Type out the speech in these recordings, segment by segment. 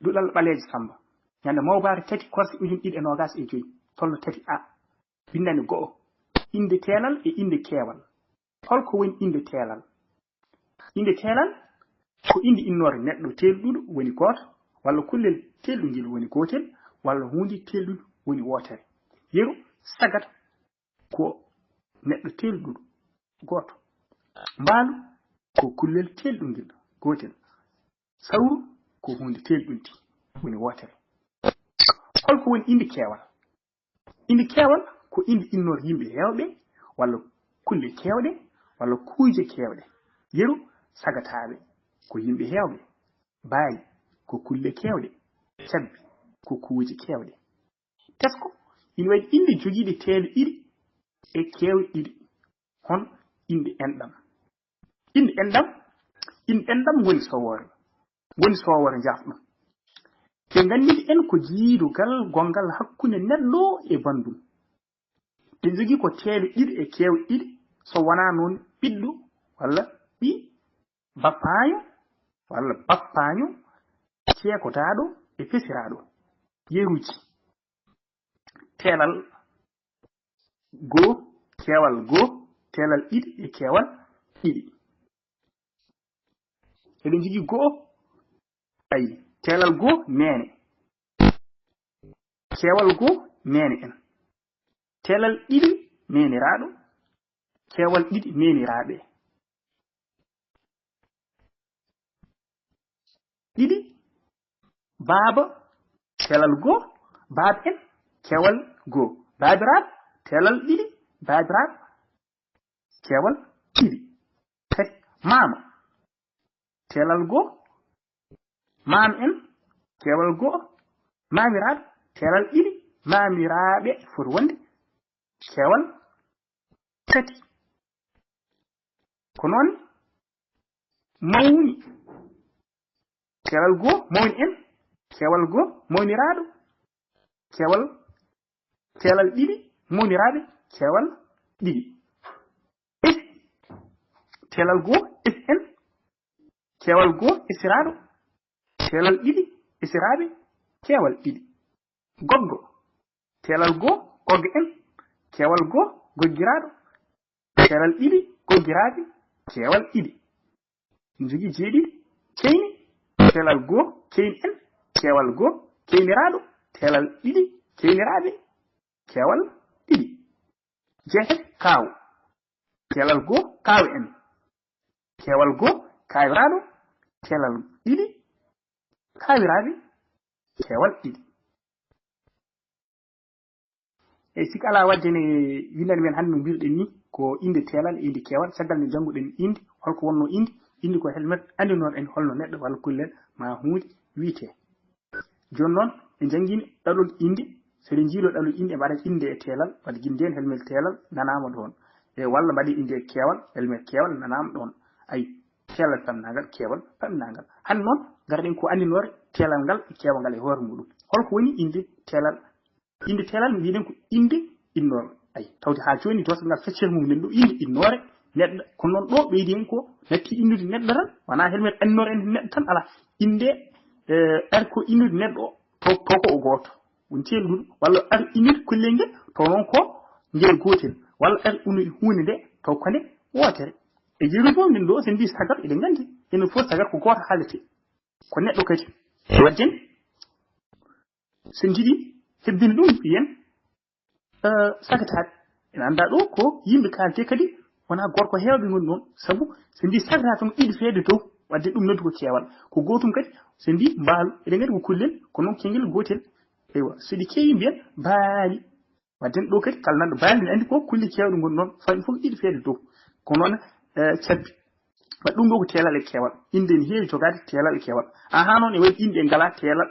dudal baleji samba nyande mawbaare tati korsi ujun did e nogas e joyi tolno tati a bindani go inde telal e inde kewal holko woni inde telal ko inde innore neddo teldudo woni goto walla kullel teldungel woni gotel walla hundi teldudo woni wotere yeru sagat ko neddo teldudo goto mbaalu ko kullel teldungel gotel sawru ko hundi teldunti woni wotere holko woni inde kewal ko inde innor yimbe hewbe walla kulle kewde walla kuuje kewde yeru sagataabe ko yimbe hewbe bayi ko kulle kewde sabbi ko kuuje kewde tesko ina waɗi inde jogiide teele ɗiɗi e kewɗe ɗiɗi hon inde enɗam woni sowore jafɗum te gandidi en ko jiidugal gongal hakkunde neɗɗo e bandum te jogi ko teele ɗiɗi e kewɗe ɗiɗi so wona noon ɓiɗɗo walla ɓi bappaño walla bappaño ceekotaɗo e pesiraɗo yeruji telal go kewal go telal ɗiɗi e kewal ɗiɗi eɗen jogi go ay telal go nene kewal go nene en telal ɗiɗi neniraɗo kewal ɗiɗi neniraɓe ɗiɗi baaba telal go baaba en kewal go baabiraɓe telal ɗiɗi baabiraɓe kewal ɗiɗi kadi mama telal go mam en kewal go mamiraɓe telal ɗiɗi mamiraɓe foti wonde kewal tati ko noon mawni kewal go mawni en kewal go mawniraɗo kewal telal ɗiɗi mawniraɓe kewal ɗiɗi telal go en kewal go esiraɗo telal ɗiɗi esiraɓe kewal ɗiɗi goggo telal go goggo en kewal go goggiraɗo telal ɗiɗi goggiraɓe kewal ɗiɗi jogi jeeɗiɗi ceyni telal go ceyni en kewal go ceyniraɗo telal ɗiɗi ceyniraɓe kewal ɗiɗi jeetati kaaw telal go kaaw en kewal go kaawiraɗo telal ɗiɗi kaawiraɓe kewal ɗiɗi e sik ala wadde ne windani men hannde no mbirɗen ni ko inde telal e inde kewal caggal nde jannguɗen inde holko wonno inde ko helmet andinor en holno neɗɗo walla kullel ma hunde wiite joni noon ɓe janngini ɗaɗol inde seɗen jiilo ɗaɗol inde mbaɗa inde e telal wadde guinden helmet telal nanama ɗon e walla mbaɗi inde e kewal helmet kewal nanama ɗon ayi telal pamnagal kewal pamnagal hande noon garɗen ko andinore telal ngal e kewal ngal e hoore muɗum holko woni inde telal mbiɗen ko inde innore ayi tawde ha joni dosal ngal feccere mum nen ɗo inde innore neɗɗo ko noon ɗo ɓeydi hen ko natti innude neɗɗo tan wona helmet annore en neɗɗo tan ala inde ar ko innude neɗɗo to ko o goto woni telluɗo walla ar innude kullel ngel to noon ko ngel gotel walla ar innude hunde nde to kone wotere e jiru fof nden ɗo sen mbi sagar eɗen gandi enen fof sagar ko goto haalete ko neɗɗo kadi wadden sen jiiɗi hebbini ɗum mbiyen sagataɓe ene anda ɗo ko yimɓe kalte kadi wona gorko hewɓe ngoni ɗon sabu so mbi sagata tan ɗiɗi feede dow wadde ɗum noddi ko kewal ko gotum kadi so mbi mbaalu eɗen gandi ko kullel ko noon kengel gotel eywa so ɗi keewi mbiyen baali wadden ɗo kadi kala nanɗo baali ne andi ko kulle kewɗe ngoni ɗon fayi fof ɗiɗi feede dow ko noon cabbi wadde ɗum ɗo ko telal e kewal inde ne heewi jogade telal e kewal ha noon e waɗi inde ngala telal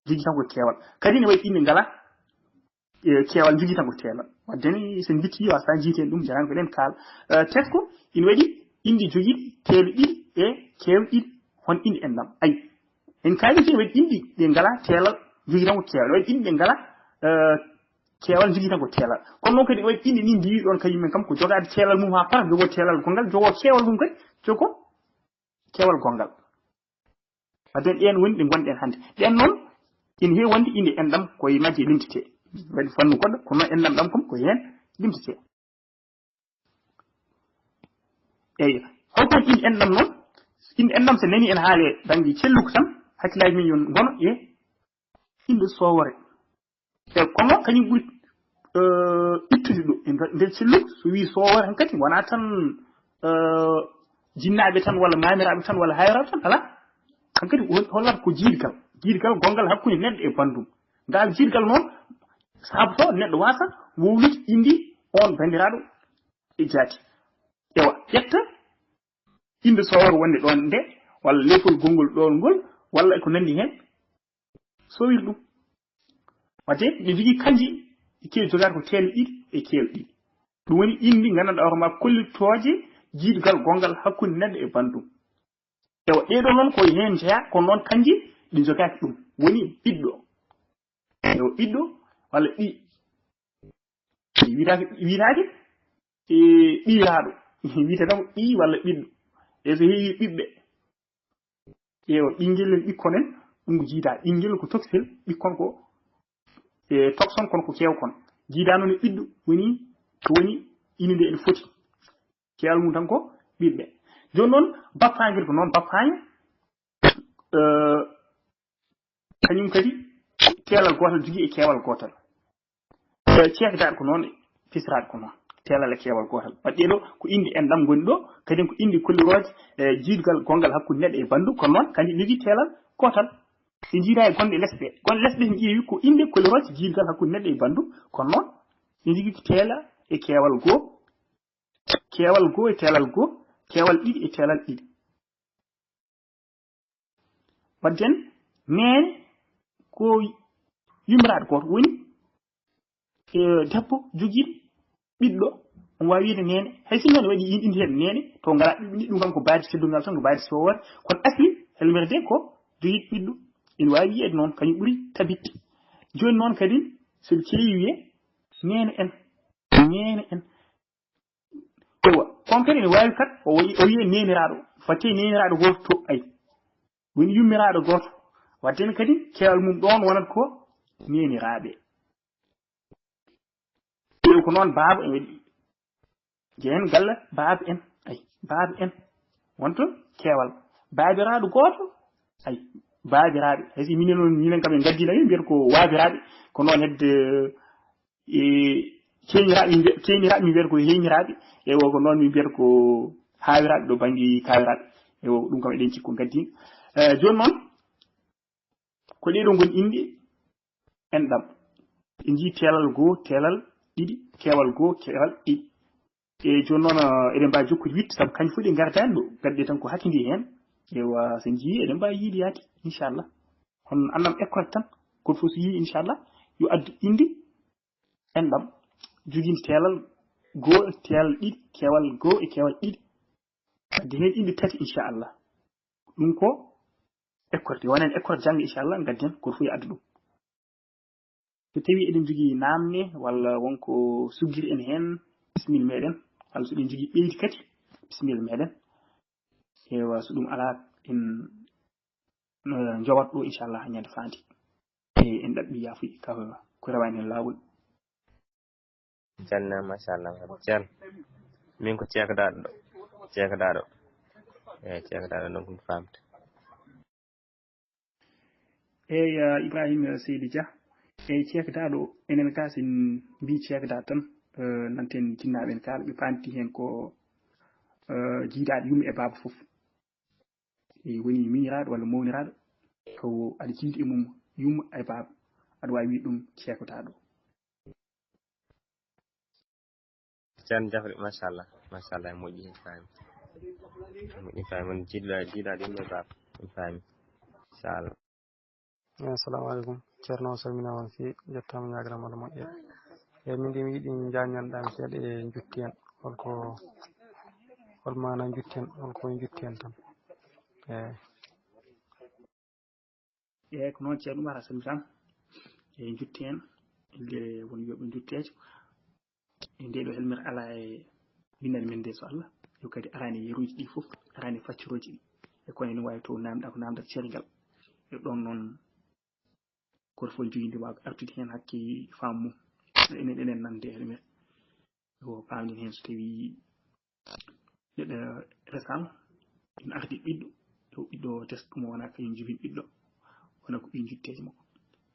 jogui tan ko kewal kadi ne waɗi inde ngala kewal jogui tan ko telal wadde ni sen bitti wasa jiiten ɗum jarani ko ɗen kaala tesko ina waɗi inde joguiɗi teele ɗiɗi e kewɗe ɗiɗi hon inde enɗam ayi en kaali so waɗi inde ɗe ngala telal jogui tan ko kewal waɗi inde ngala kewal jogui tan ko telal kono noon kadi waɗi inde ni mbiwi ɗon kañumen kam ko jogade telal mum ha para jogo telal gongal jogo kewal mum kadi jogo kewal gongal wadden en woni ɗe gonɗen hannde ɗen noon ina heewi wonde inde enɗam koye majje limtete waɗi fannu goɗɗo kono noon enɗam ɗam kom ko heen limtete eyi holkon inde enɗam noon inde enɗam so nani en haale daŋnge celluko tan hakkillaaji min yon ngono e inde soowore e kono kañum ɓuri ittude ɗo e nder celluko so wii soowore han kadi wonaa tan jinnaaɓe tan walla maamiraaɓe tan walla hayraaɓe tan alaa hankadi hollata ko jiidigal gongal hakkunde neɗɗo e bandum ngal jiidigal noon saabu to neɗɗo waasa wowlude indi on banndiraaɗo e jaati ewa ƴetta inde soowore wonde ɗon nde walla leefol gongol ɗon ngol walla eko nanndi heen sowir ɗum wadde ɓe jogii kanji e keewi jogaade ko teele ɗiɗi e keewe ɗiɗi ɗum woni indi nganndanɗaa hoore ma kollitooje jiidigal gongal hakkunde neɗɗo e bandum ewa ɗeɗo noon koye heen jeyaa kono noon kanji ɗi jogaaki ɗum woni ɓiɗɗo ewa ɓiɗɗo walla ɓi witaake e ɓiiraaɗo wiyetee tan ɓi walla ɓiɗɗo e so heewi ɓiɓɓe ewa ɓinngel en ɓikkon en ɗum ko jiidaa ɓinngel ko toksel ɓikkon ko e tokson kono ko keewkon jiidaa noon e ɓiɗɗo woni ko woni ine nde ene foti keewal mum tan ko ɓiɓɓe jooni noon bappaangel ko noon bappaange kañum kadi teelal gootal jogii e keewal gootal ceekdaaɗo ko noon fisiraaɗo ko noon teelal e keewal gootal wadde ɗo ko inde enɗam ngoni ɗo kadi ko inde kollirooje e jiidugal gongal hakkunde neɗɗo e banndu kono noon kanji jogii teelal gootal ɓe njiidaa e gonɗe lesɗe gonɗe lesɗe ɓe ƴeewi ko inde kollirooje jiidugal hakkunde neɗɗo e banndu kono noon ɓe jogii ko teela e keewal goo e teelal goo keewal ɗiɗi e teelal ɗiɗi wadden neene ko yummiraaɗo gooto woni debbo jogiiɗo ɓiɗɗo on waawi wiide neene hay sinno ne waɗi inde heen neene to ngalaa ɓiɓɓe ɗiɗi ɗum kam ko baadi teddungal tan ko baadi soowore kono asli helmete de ko jogiiɗo ɓiɗɗo ene waawi wiyeede noon kañum ɓuri tabitte jooni noon kadi so ɓe ceewi wiye neene en ewa kon kadi ene waawi kat o wiye neeniraaɗo fattee neeniraaɗo gooto to ay woni yummiraaɗo gooto wadden kadi keewal mum ɗon wonata ko neeniraaɓe ko noon baaba en waɗi jeen galla baaba en ay baaba en wonto keewal baabiraaɗo gooto ay baabiraaɓe hay si minen kam en gaddina wi mbiyata ko waabiraaɓe ko noon hedde ceeñiraaɓe min mbiyata ko heeñiraaɓe ewo ko noon min mbiyata ko haawiraaɓe ɗo baŋnge kaawiraaɓe ewo ɗum kam eɗen cikko gaddino jooni noon ko ɗeɗo ngoni inde enɗam en njii teelal goo teelal ɗiɗi keewal goo keewal ɗiɗi e jooni noon eɗen mbaawi jokkude witte sabu kañum fof ɗi ngardaani ɗo gadde tan ko hakkindi heen ewa so njii eɗen mbaawi yiide yaade inchallah hono annam école tan goto fof so yii inchallah yo addu inde enɗam jogiinde teelal goo teelal ɗiɗi keewal goo e keewal ɗiɗi wadde heen inde tati inchallah ɗum ko école te wonen école jannga inchallah gadden goto fof yo addu ɗum so tawi eɗen jogii naamne walla wonko suggiri en heen bisimilla meɗen walla so ɗen jogii ɓeydi kadi bisimilla meɗen ewa so ɗum alaa en jowat ɗo inchallah ñande faandi en ɗaɓɓi yaafuya ko rewaani heen laawol janna machallah jan min ko ceekadaaɗo noon ko famta eyi Ibrahima Seydi Dia eyi ceekadaaɗo enen ka sen mbi ceekadaaɗo tan nanten jinnaaɓe en kaala ɓe paamti heen ko jiidaaɗo yumma e baaba fof woni miñiraaɗo walla mawniraaɗo ko aɗa jiidi e mum yumma e baaba aɗa waawi wiide ɗum ceekadaaɗo jan jafre machallah moƴƴi hen faami on jiiɗaaɗo yumma e baaba ɗum faami inchallah assalamu aleykum ceerno o salmina on fi jettama ñagarama ɗo moƴƴe e min de mi yiɗi jaññanɗami seeɗa e jutti en hol mana jutti en holko jutti en tan eyi ko noon ceerno Oumar a salmitama e jutti en inde won wiyoɓe juttejo e nde ɗo helmere ala e bindani men nde so Allah yo kadi arani yeruji ɗi fof arani facciroji ɗi e kono ene wawi to namɗa ko namdata cellgal e ɗon noon goto fof joguinde waaga artude heen hakke faamu enen nande e men ko paamɗen heen so tawi neɗɗo resama ina ardi ɓiɗɗo yo ɓiɗɗo test ɗum wona kañum jibin ɓiɗɗo wona ko ɓi jutteje makko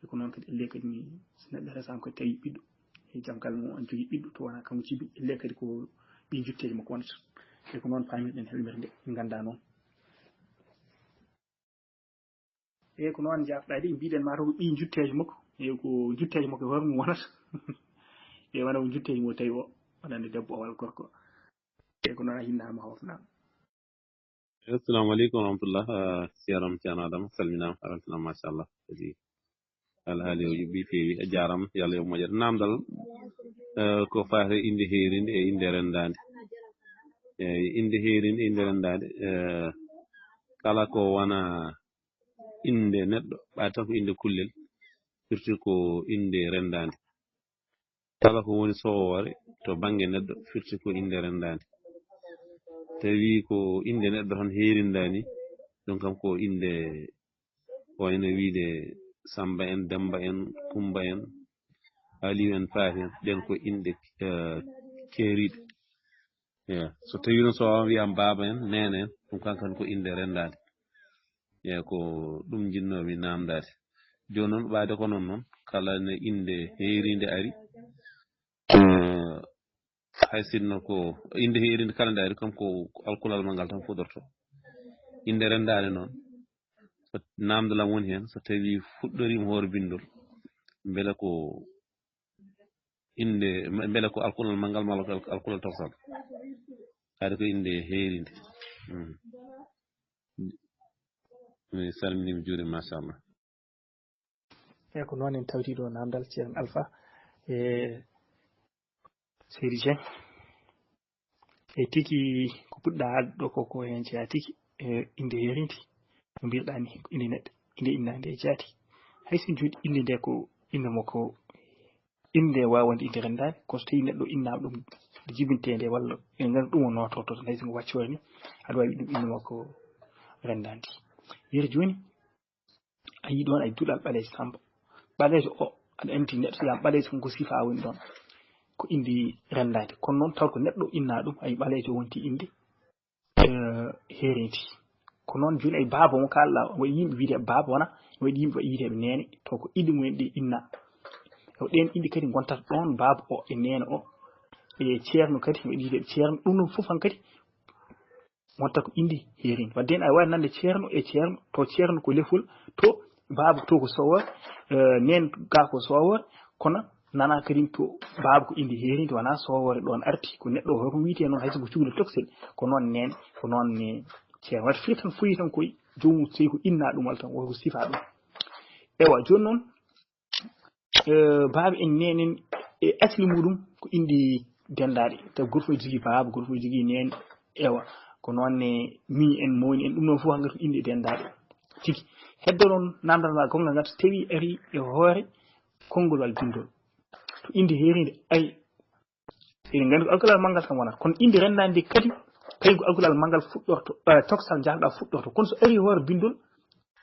e ko noon kadi elle kadi ni so neɗɗo resama kadi tawi ɓiɗɗo e jaggal mum on jogui ɓiɗɗo to wona kanko jibi elle kadi ko ɓi jutteje makko wonata e ko noon paamirɗen helmere nde min ganda noon e ko noon jabɗa de mbiɗen mataw ko ɓi jutteje makko e ko jutteje makko hoore mum wonata e wona ko jutteje mo tawi o wonande debbo o walla gorko e ko noon a hinnama hawtanama assalamu aleykum wa rahmatullah siyaram ceerno adama salminama arantinama machallah kadi alhaali o yuɓɓi feewi a jarama yo Allah yo moƴƴata namdal ko fate inde heerinde e inde rendade eyi inde heerinde e inde rendade kala ko wona inde neɗɗo ɓaade tan ko inde kullel firti ko inde rendade kala ko woni sowore to banggue neɗɗo firti ko inde rendade tawi ko inde neɗɗo tan heerindani ɗum kam ko inde wayno wiide Samba en Demba en Kumba en Aliou en Faati en ɗen ko inde keeriɗe eyi so tawi noon so wiyama baaba en nene en ɗum kankane ko inde rendade eyi ko ɗum jinnomi namdade joni noon ɓaade ko noon kala ne inde heerinde ari hay sinno ko inde heerinde kala nde ari kam ko alkulal mangal tan fodorto inde rendade noon so namdalam woni hen so tawi fuɗɗorima hoore bindol beele ko inde beele ko alkulal mangal malla ko alkulal tawsal haade ko inde heerinde mi salminima juuɗe machallah e ko noon en tawtiɗo namdal ceerno Alpha e Seydi Dieng e tigi ko puɗɗa haalde ɗo koko hen jeeya tigi e inde heerinde no mbiruɗa ni ko inde neɗɗo inde innade e jaati hayso jooɗi inde nde ko inde makko inde wawande inde rendade koso tawi neɗɗo innama ɗum nde jibintede walla en gandi ɗum o nototo tan hayso ngo waccori ni aɗa wawi ɗum inde makko rendade yeru joni a yi ɗon ay duɗal ɓalejo Samba ɓalejo o aɗa andi neɗɗo so yama ɓalejo ko sifa woni ɗon ko indi rendade kono noon taw ko neɗɗo inna ɗum ay ɓalejo wonti inde heerindi ko noon joni ay baaba mo kalɗa waɗi yimɓe wiide baaba wona waɗi yimɓe yiiteɓe nene to ko inde mumen ɗi inna e ɗen inde kadi gontata ɗon baaba o e nene o e ceerno kadi waɗi yiiteɓe ceerno ɗum ɗon foof han kadi wonta ko inde heerinde wadde hen a wawi nande ceerno e ceerno to ceerno ko lefol to baaba to ko sowore nen ga ko sowore kono nana kadi to baaba ko inde heerinde wona sowore ɗon arti ko neɗɗo o hoto wiite noon hayso ko cukalel toksel ko noon nen ko noon ne ceerno wadde fii tan foyi tan koye jomum tawi ko inna ɗum walla tan woko sifa ɗum ewa joni noon baaba en nenen e asli muɗum ko indi dendade taw goto fof jogui baaba goto fof jogui nene ewa ko noon ne mi en mawni en ɗum ɗon fof hankkadi ko inde dendade tigi heddo noon namdal ma gongal ngal so tawi ari e hoore konngol walla bindol to inde heerinde ay eɗen gandi ko alkulal mangal tan wonata kono inde rendade kadi kañum ko alkulal mangal fuɗɗorto toksal jalɗa fuɗɗorto kono so ari hoore bindol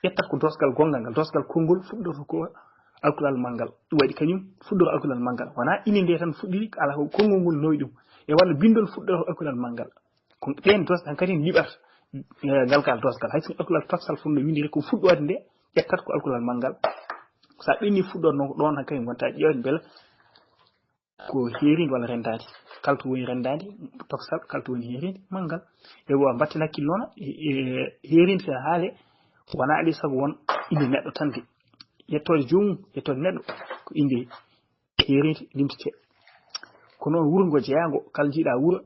ƴettat ko dosgal gongal ngal dosgal konngol fuɗɗorto ko alkulal mangal ɗum waɗi kañum fuɗɗoro alkulal mangal wona inde nde tan fuɗɗiri ala ko konngol ngol noyi ɗum e walla bindol fuɗɗoro alkulal mangal kono ɗen dosɗa han kadi liɓata ngalgal dosgal hayso alkulal toksal fof no windiri ko fuɗɗode nde ƴettat ko alkulal mangal sa ɓenni fuɗɗorde noon ko ɗon han kadi gonta ƴewde beele ko heerinde walla rendade kala to woni rendade toksal kala to woni heerinde mangal e wo mbatten hakkille noon heerinde so haale wona alay saago won inde neɗɗo tan de yettode jomum yettode neɗɗo ko inde heerinde limtete ko noon wuuro ngo jeeyago kala jiiɗa wuuro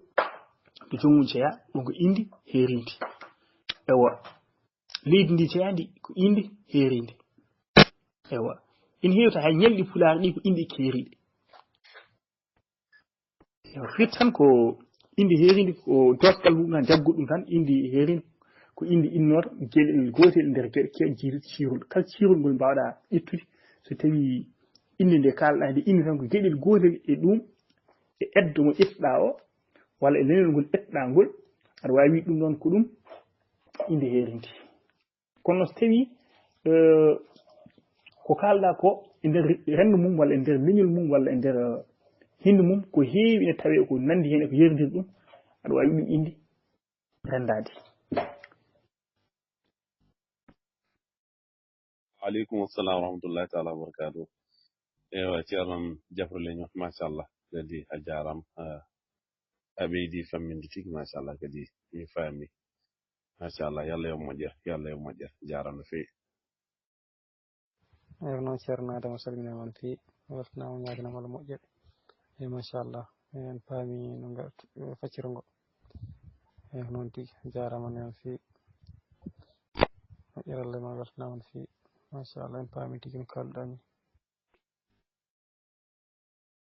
to jomum jeeya ɗum ko inde heerinde ewa leydi ndi jeeyadi ko inde heerinde ewa ina heewta hay ñalɗi pulaar ɗi ko inde keeriɗe ewa firti tan ko inde heerinde ko dosgal mum tan jagguɗo ɗum tan inde heerinde ko inde innoto gueɗel gotel nder gueɗe jiiruɗe ciirol kala ciirol ngol mbawɗa ƴettude so tawi inde nde kalɗa nde inde tan ko gueɗel gotel e ɗum e eddo mo ƴettuɗa o walla e leñol ngol ƴettuɗa ngol aɗa wawi ɗum ɗon ko ɗum inde heerinde kono so tawi ko kalɗa ko e nder renndo mum walla e nder leñol mum walla e nder hindu mum ko heewi ene tawe ko nandi hen e ko yerdir ɗum aɗa wawi ɗum indi rendade. aleykum assalam wa rahmatullahi taala wa barakatuh. ewa ceernon jafru leño machallah kadi a jaram a ɓeydi famminde tigi machallah kadi mi faami machallah yallah yo moƴƴer jaram no fewi. eyi noon ceerno adama salminama on fewi weltanama ñaganama Allah moƴƴere eyi machallah en paami no facciro ngo eyi noon tigi jarama ne on fewi moƴƴere Allah ma weltanama on fewi machallah en paami tigi no kalluɗa ni